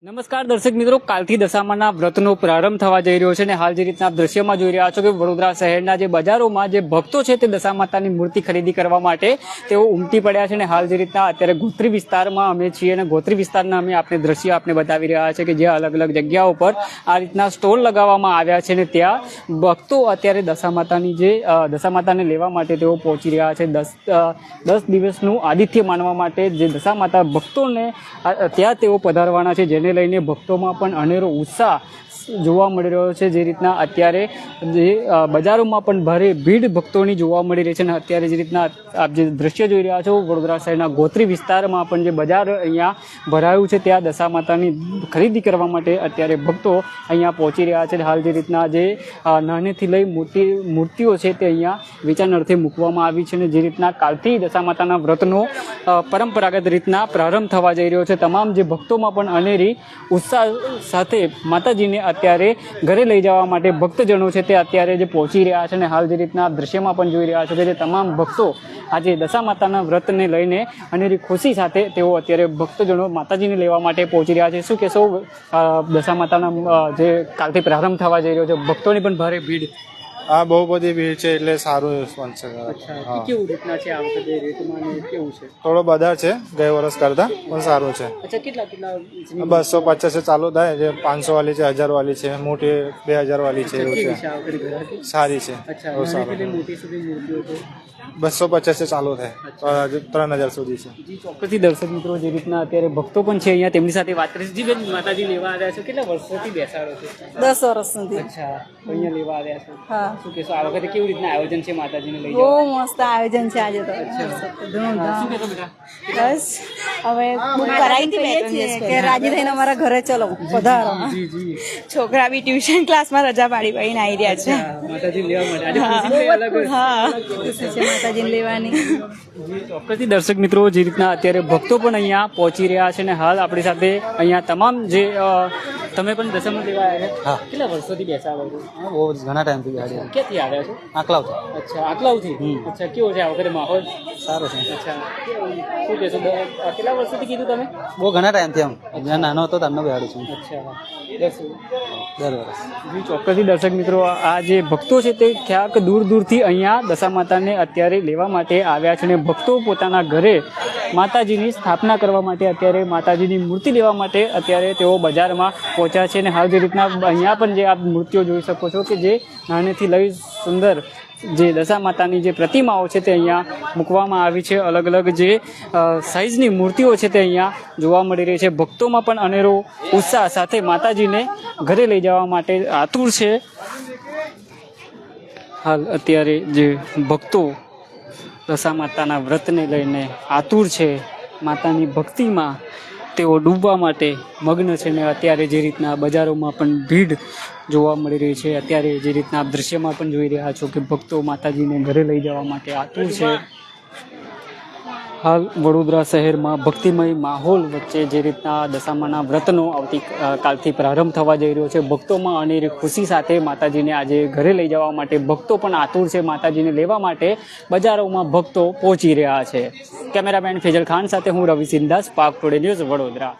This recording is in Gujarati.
નમસ્કાર દર્શક મિત્રો, કાલથી દશામાના વ્રતનો પ્રારંભ થવા જઈ રહ્યો છે અને હાલ જે રીતના આપ દ્રશ્યમાં જોઈ રહ્યા છો કે વડોદરા શહેરના જે બજારોમાં જે ભક્તો છે તે દશા માતાની મૂર્તિ ખરીદી કરવા માટે તેઓ ઉમટી પડ્યા છે અને હાલ જે રીતના અત્યારે ગોત્રી વિસ્તારમાં અમે છીએ અને ગોત્રી વિસ્તારના અમે આપને દ્રશ્ય આપને બતાવી રહ્યા છે કે જ્યાં અલગ અલગ જગ્યાઓ પર આ રીતના સ્ટોલ લગાવવામાં આવ્યા છે અને ત્યાં ભક્તો અત્યારે દશા માતાને લેવા માટે તેઓ પહોંચી રહ્યા છે. 10 દિવસનું આદિત્ય માનવા માટે જે દશા માતા ભક્તોને ત્યાં તેઓ પધારવાના છે, જેને લઈને ભક્તોમાં પણ અનેરો ઉત્સાહ જોવા મળી રહ્યો છે. જે રીતના અત્યારે જે બજારોમાં પણ ભારે ભીડ ભક્તોની જોવા મળી રહી છે અને અત્યારે જે રીતના આપ જે દ્રશ્ય જોઈ રહ્યા છો વડોદરા શહેરના ગોત્રી વિસ્તારમાં પણ જે બજાર અહીંયા ભરાયું છે ત્યાં દશા માતાની ખરીદી કરવા માટે અત્યારે ભક્તો અહીંયા પહોંચી રહ્યા છે. હાલ જે રીતના જે નાનેથી લઈ મોટી મૂર્તિઓ છે તે અહીંયા વેચાણ અર્થે મૂકવામાં આવી છે અને જે રીતના કાલથી દશા માતાના વ્રતનો પરંપરાગત રીતના પ્રારંભ થવા જઈ રહ્યો છે. તમામ જે ભક્તોમાં પણ અનેરી ઉત્સાહ સાથે માતાજીને અત્યારે ઘરે લઈ જવા માટે ભક્તજનો છે તે અત્યારે જે પહોંચી રહ્યા છે અને હાલ જે રીતના દ્રશ્યમાં પણ જોઈ રહ્યા છો કે જે તમામ ભક્તો આજે દશા માતાના વ્રતને લઈને અનેરી ખુશી સાથે તેઓ અત્યારે ભક્તજનો માતાજીને લેવા માટે પહોંચી રહ્યા છે. શું કહેશો, દશા માતાના જે કાલથી પ્રારંભ થવા જઈ રહ્યો છે, ભક્તોની પણ ભારે ભીડ? હા, બહુ બધી ભીડ છે એટલે સારું રિસ્પોન્સ છે. કેવું રીતના છે આ વખતે રીતમાં કેવું છે? થોડો બધા છે ગયા વર્ષ કરતા, પણ સારું છે. અચ્છા, કેટલા 250 ચાલુ થાય છે, 500 વાળી છે, 1000 વાળી છે, મોટી 2000 વાળી છે, એવું છે. સારી છે, બહુ સારું. 250 ચાલુ થાય, 3000 સુધી છે. ચોક્કસથી દર્શક મિત્રો, જે રીતના અત્યારે ભક્તો પણ છે અહીંયા તેમની સાથે વાત કરીશ. જી બેન, માતાજી લેવા આવ્યા છો, કેટલા વર્ષોથી બેસાડો છો? 10 વર્ષ સુધી. અચ્છા, અહીંયા લેવા આવ્યા છો. હા. શું કહેશો, આ વખતે કેવી રીતના આયોજન છે માતાજીને લઈ બહુ જવા? મસ્ત આયોજન છે આજે તો. શું કહેશો બેટા? બસ હવે બુક કરાવી દઈએ છીએ કે રાજી થઈને અમારા ઘરે ચલો પધારો. જી જી. છોકરા બી ટ્યુશન ક્લાસમાં રજા પાડી પાડીને આવી રહ્યા છે. માતાજી લેવા માટે આજે ખુશી કઈ અલગ હોય. હા, ખુશી છે માતાજીને લેવાની. જી ચોક્કસથી દર્શક મિત્રો, જે રીતના અત્યારે ભક્તો પણ અહીંયા પહોંચી રહ્યા છે અને હાલ આપણી સાથે અહીંયા તમામ જે તમે પણ દશામાં લેવા આવ્યા છો? કેટલા વર્ષોથી બેસાડો છો? બહુ ઘણા ટાઈમથી ગાડી ક્યાંથી આવ્યા છો? આકલાવથી. અચ્છા, આકલાવથી. અચ્છા, કેવો છે આ વખતે માહોલ? સારો છે. અચ્છા, શું કહેશો, કેટલા વર્ષોથી કીધું તમે? બહુ ઘણા ટાઈમથી આમ જ્યાં નાનો હતો તમને બેહાડું છું અચ્છા, દર વર્ષ. જી ચોક્કસથી દર્શક મિત્રો, આ જે ભક્તો છે તે ક્યાંક દૂર દૂરથી અહીંયા દશા માતાને અત્યારે લેવા માટે આવ્યા છે અને ભક્તો પોતાના ઘરે માતાજીની સ્થાપના કરવા માટે અત્યારે માતાજીની મૂર્તિ લેવા માટે અત્યારે તેઓ બજારમાં પહોંચ્યા છે અને હાલ જે રીતના અહીંયા પણ જે આપ મૂર્તિઓ જોઈ શકો છો કે જે નાનેથી લઈ સુંદર જે દશા માતાની જે પ્રતિમાઓ છે તે અહીંયા મૂકવામાં આવી છે. અલગ અલગ જે સાઇઝની મૂર્તિઓ છે તે અહીંયા જોવા મળી રહી છે. ભક્તોમાં પણ અનેરો ઉત્સાહ સાથે માતાજીને ઘરે લઈ જવા માટે આતુર છે. હાલ અત્યારે જે ભક્તો દશા માતાના વ્રતને લઈને આતુર છે, માતાની ભક્તિમાં તેઓ ડૂબવા માટે મગ્ન છે ને અત્યારે જે રીતના બજારોમાં પણ ભીડ જોવા મળી રહી છે. અત્યારે જે રીતના આપ દ્રશ્યમાં પણ જોઈ રહ્યા છો કે ભક્તો માતાજીને ઘરે લઈ જવા માટે આતુર છે. હાલ વડોદરા શહેરમાં ભક્તિમય માહોલ વચ્ચે જે રીતના દશામાના વ્રતનો કાલથી પ્રારંભ થવા જઈ રહ્યો છે, ભક્તોમાં અનેરી ખુશી સાથે માતાજીને આજે ઘરે લઈ જવા માટે ભક્તો પણ આતુર છે. માતાજીને લેવા માટે બજારોમાં ભક્તો પહોંચી રહ્યા છે. કેમેરામેન ફેજલ ખાન સાથે હું Ravi Sindha, Spark today news, Vadodara.